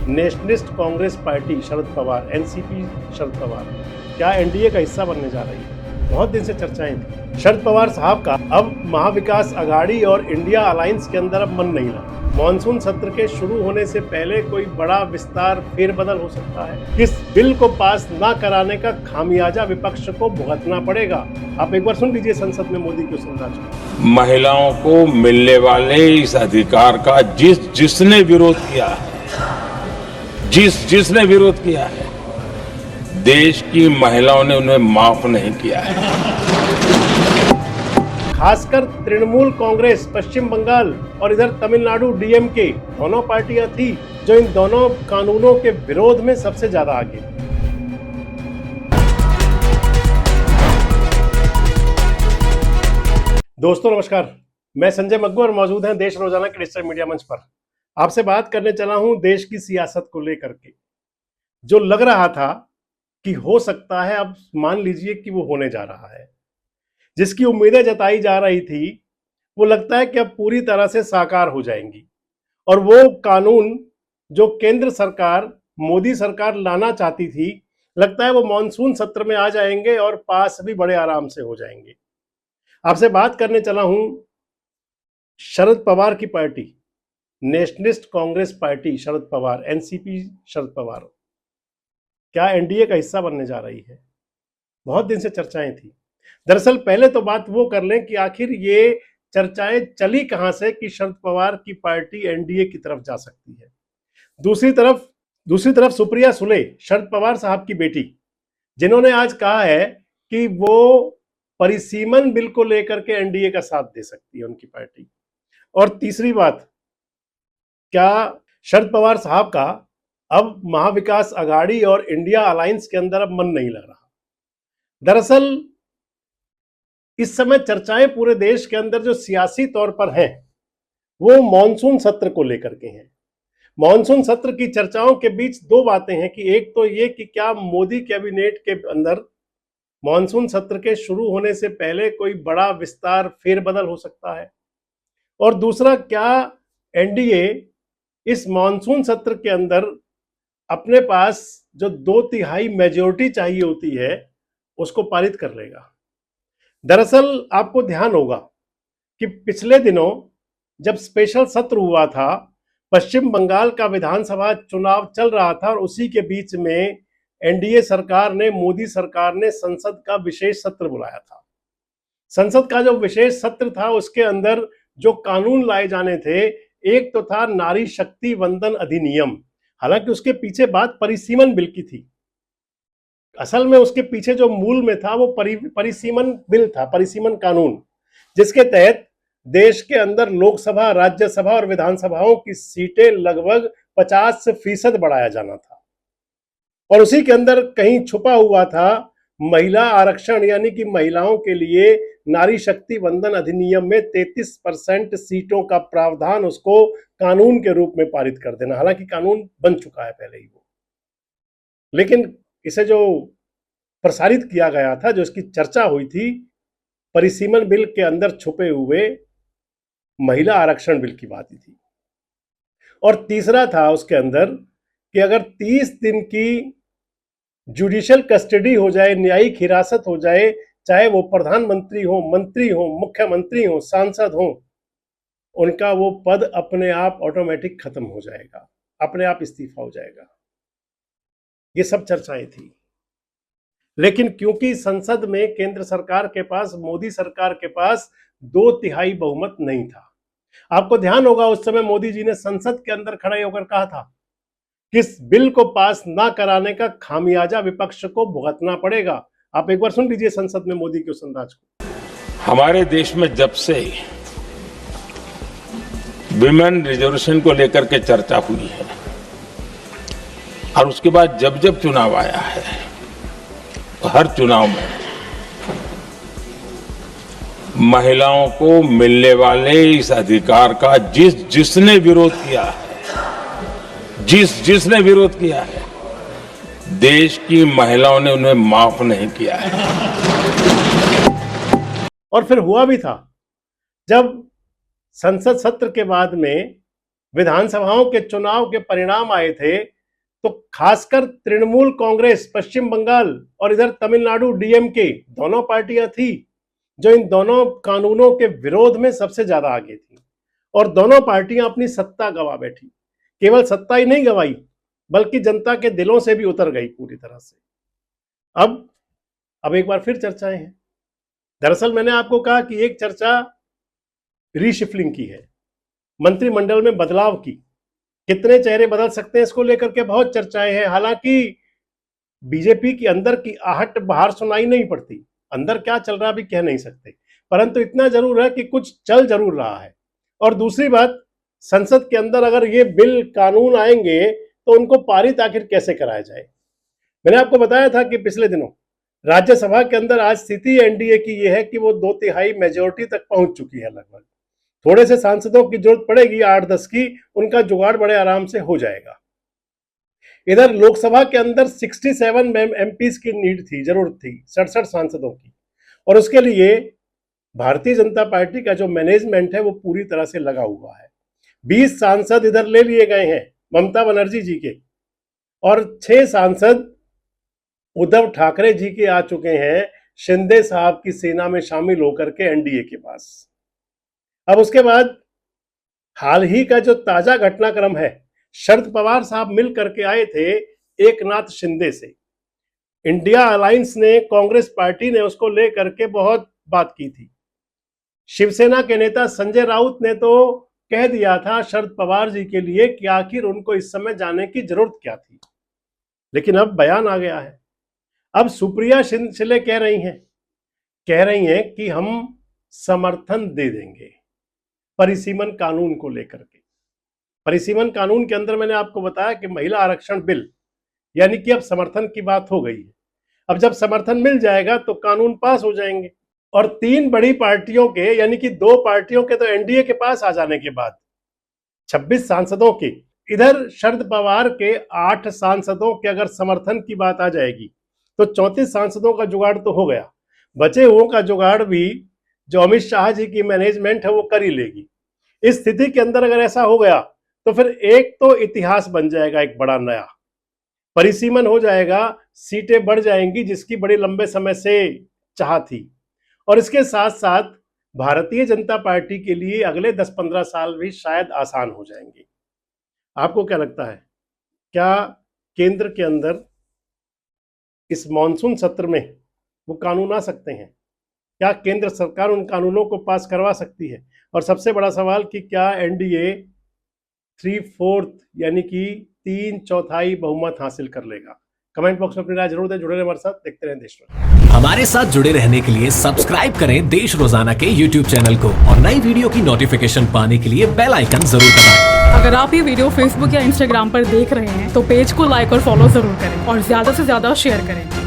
Nationalist Congress party Sharad Pawar NCP Sharad Pawar क्या NDA का हिस्सा बनने जा रही है। बहुत दिन से चर्चाएं थी। शरद पवार साहब का अब महाविकास अघाड़ी और इंडिया अलायंस के अंदर अब मन नहीं लगा। मॉनसून सत्र के शुरू होने से पहले कोई बड़ा विस्तार फेरबदल हो सकता है। किस बिल को पास ना कराने का खामियाजा विपक्ष को भुगतना पड़ेगा। आप एक बार सुन लीजिए संसद में मोदी की संरचना। महिलाओं को मिलने वाले इस अधिकार का जिसने विरोध किया है, जिसने विरोध किया है, देश की महिलाओं ने उन्हें माफ नहीं किया है। खासकर तृणमूल कांग्रेस पश्चिम बंगाल और इधर तमिलनाडु डीएमके दोनों पार्टियां थी जो इन दोनों कानूनों के विरोध में सबसे ज्यादा आगे। दोस्तों नमस्कार, मैं संजय मग्गू और मौजूद हैं देश रोजाना के डिजिटल मीडिया मंच पर। आपसे बात करने चला हूं देश की सियासत को लेकर के, जो लग रहा था कि हो सकता है अब मान लीजिए कि वो होने जा रहा है। जिसकी उम्मीदें जताई जा रही थी वो लगता है कि अब पूरी तरह से साकार हो जाएंगी और वो कानून जो केंद्र सरकार मोदी सरकार लाना चाहती थी, लगता है वो मॉनसून सत्र में आ जाएंगे और पास भी बड़े आराम से हो जाएंगे। आपसे बात करने चला हूं शरद पवार की party nationalist Congress party Sharad Pawar NCP Sharad Pawar क्या एनडीए का हिस्सा बनने जा रही है। बहुत दिन से चर्चाएं थी। दरअसल पहले तो बात वो कर लें कि आखिर ये चर्चाएं चली कहां से कि शरद पवार की पार्टी एनडीए की तरफ जा सकती है। दूसरी तरफ सुप्रिया सुले शरद पवार साहब की बेटी, जिन्होंने आज कहा है कि वो परिसीमन बिल को लेकर के एनडीए का साथ दे सकती है उनकी पार्टी। और तीसरी बात, क्या शरद पवार साहब का अब महाविकास अघाड़ी और इंडिया अलायंस के अंदर अब मन नहीं लग रहा। दरअसल इस समय चर्चाएं पूरे देश के अंदर जो सियासी तौर पर हैं वो मॉनसून सत्र को लेकर के हैं। मॉनसून सत्र की चर्चाओं के बीच दो बातें हैं कि एक तो ये कि क्या मोदी कैबिनेट के अंदर मॉनसून सत्र के शुरू होने से पहले कोई बड़ा विस्तार फेरबदल हो सकता है, और दूसरा क्या एनडीए इस मॉनसून सत्र के अंदर अपने पास जो 2/3 मेजॉरिटी चाहिए होती है उसको पारित कर लेगा। दरअसल आपको ध्यान होगा कि पिछले दिनों जब स्पेशल सत्र हुआ था, पश्चिम बंगाल का विधानसभा चुनाव चल रहा था और उसी के बीच में एनडीए सरकार ने, मोदी सरकार ने संसद का विशेष सत्र बुलाया था। संसद का जो विशेष सत्र था उसके अंदर जो कानून लाए जाने थे, एक तो था नारी शक्ति वंदन अधिनियम। हालांकि उसके पीछे बात परिसीमन बिल की थी। असल में उसके पीछे जो मूल में था वो परिसीमन बिल था, परिसीमन कानून, जिसके तहत देश के अंदर लोकसभा, राज्यसभा और विधानसभाओं की सीटें लगभग 50% बढ़ाया जाना था। और उसी के अंदर कहीं छुपा हुआ था महिला आरक्षण, यानी कि महिलाओं के लिए नारी शक्ति वंदन अधिनियम में 33% सीटों का प्रावधान, उसको कानून के रूप में पारित कर देना। हालांकि कानून बन चुका है पहले ही वो, लेकिन इसे जो प्रसारित किया गया था, जो इसकी चर्चा हुई थी, परिसीमन बिल के अंदर छुपे हुए महिला आरक्षण बिल की बात ही थी। और तीसरा था उसके अंदर कि अगर 30 दिन की जुडिशियल कस्टडी हो जाए, न्यायिक हिरासत हो जाए, चाहे वो प्रधानमंत्री हो, मंत्री हो, मुख्यमंत्री हो, सांसद हो, उनका वो पद अपने आप ऑटोमेटिक खत्म हो जाएगा, अपने आप इस्तीफा हो जाएगा। ये सब चर्चाएं थी। लेकिन क्योंकि संसद में केंद्र सरकार के पास, मोदी सरकार के पास 2/3 बहुमत नहीं था। आपको ध्यान होगा उस समय मोदी जी ने संसद के अंदर खड़े होकर कहा था कि इस बिल को पास ना कराने का खामियाजा विपक्ष को भुगतना पड़ेगा। आप एक बार सुन लीजिए संसद में मोदी के उस अंदाज को। हमारे देश में जब से विमेन रिजर्वेशन को लेकर के चर्चा हुई है और उसके बाद जब जब चुनाव आया है, हर चुनाव में महिलाओं को मिलने वाले इस अधिकार का जिसने विरोध किया है, जिसने विरोध किया है, देश की महिलाओं ने उन्हें माफ नहीं किया है। और फिर हुआ भी था, जब संसद सत्र के बाद में विधानसभाओं के चुनाव के परिणाम आए थे तो खासकर तृणमूल कांग्रेस पश्चिम बंगाल और इधर तमिलनाडु डीएमके दोनों पार्टियां थी जो इन दोनों कानूनों के विरोध में सबसे ज्यादा आगे थी और दोनों पार्टियां अपनी सत्ता गंवा बैठी। केवल सत्ता ही नहीं गंवाई बल्कि जनता के दिलों से भी उतर गई पूरी तरह से। अब एक बार फिर चर्चाएं हैं। दरअसल मैंने आपको कहा कि एक चर्चा रीशिफ्लिंग की है, मंत्रिमंडल में बदलाव की, कितने चेहरे बदल सकते हैं इसको लेकर के बहुत चर्चाएं हैं। हालांकि बीजेपी के अंदर की आहट बाहर सुनाई नहीं पड़ती, अंदर क्या चल रहा भी कह नहीं सकते, परंतु इतना जरूर है कि कुछ चल जरूर रहा है। और दूसरी बात, संसद के अंदर अगर ये बिल कानून आएंगे तो उनको पारित आखिर कैसे कराया जाए। मैंने आपको बताया था कि पिछले दिनों राज्यसभा के अंदर आज स्थिति एनडीए की यह है कि वो 2/3 मेजोरिटी तक पहुंच चुकी है लगभग। थोड़े से सांसदों की जरूरत पड़ेगी 8-10 की, उनका जुगाड़ बड़े आराम से हो जाएगा। इधर लोकसभा के अंदर 67 एमपीज की नीड थी, जरूरत थी 67 सांसदों की, और उसके लिए भारतीय जनता पार्टी का जो मैनेजमेंट है वो पूरी तरह से लगा हुआ है। 20 सांसद इधर ले लिए गए हैं ममता बनर्जी जी के, और 6 सांसद उद्धव ठाकरे जी के आ चुके हैं शिंदे साहब की सेना में शामिल होकर के एनडीए के पास। अब उसके बाद हाल ही का जो ताजा घटनाक्रम है, शरद पवार साहब मिल करके आए थे एकनाथ शिंदे से। इंडिया अलायंस ने, कांग्रेस पार्टी ने उसको लेकर के बहुत बात की थी। शिवसेना के नेता संजय राउत ने तो कह दिया था शरद पवार जी के लिए कि आखिर उनको इस समय जाने की जरूरत क्या थी। लेकिन अब बयान आ गया है। अब सुप्रिया शिंदे कह रही हैं कि हम समर्थन दे देंगे परिसीमन कानून को लेकर के। परिसीमन कानून के अंदर मैंने आपको बताया कि महिला आरक्षण बिल, यानी कि अब समर्थन की बात हो गई है। अब जब समर्थन मिल जाएगा तो कानून पास हो जाएंगे, और 3 बड़ी पार्टियों के, यानी कि 2 पार्टियों के तो एनडीए के पास आ जाने के बाद 26 सांसदों के, इधर शरद पवार के 8 सांसदों के अगर समर्थन की बात आ जाएगी तो 34 सांसदों का जुगाड़ तो हो गया। बचे हुओं का जुगाड़ भी जो अमित शाह जी की मैनेजमेंट है वो कर ही लेगी। इस स्थिति के अंदर अगर ऐसा हो गया तो फिर एक तो इतिहास बन जाएगा, एक बड़ा नया परिसीमन हो जाएगा, सीटें बढ़ जाएंगी जिसकी बड़ी लंबे समय से चाह थी, और इसके साथ साथ भारतीय जनता पार्टी के लिए अगले 10-15 साल भी शायद आसान हो जाएंगे। आपको क्या लगता है, क्या केंद्र के अंदर इस मॉनसून सत्र में वो कानून आ सकते हैं? क्या केंद्र सरकार उन कानूनों को पास करवा सकती है? और सबसे बड़ा सवाल कि क्या एनडीए 3/4 यानी कि 3/4 बहुमत हासिल कर लेगा? कमेंट बॉक्स में अपनी राय जरूर दें। जुड़े रहे हमारे साथ, देखते रहें देश रोजाना। हमारे साथ जुड़े रहने के लिए सब्सक्राइब करें देश रोजाना के YouTube चैनल को, और नई वीडियो की नोटिफिकेशन पाने के लिए बेल आइकन जरूर दबाएं। अगर आप ये वीडियो Facebook या Instagram पर देख रहे हैं तो पेज को लाइक और फॉलो जरूर करें और ज्यादा से ज्यादा शेयर करें।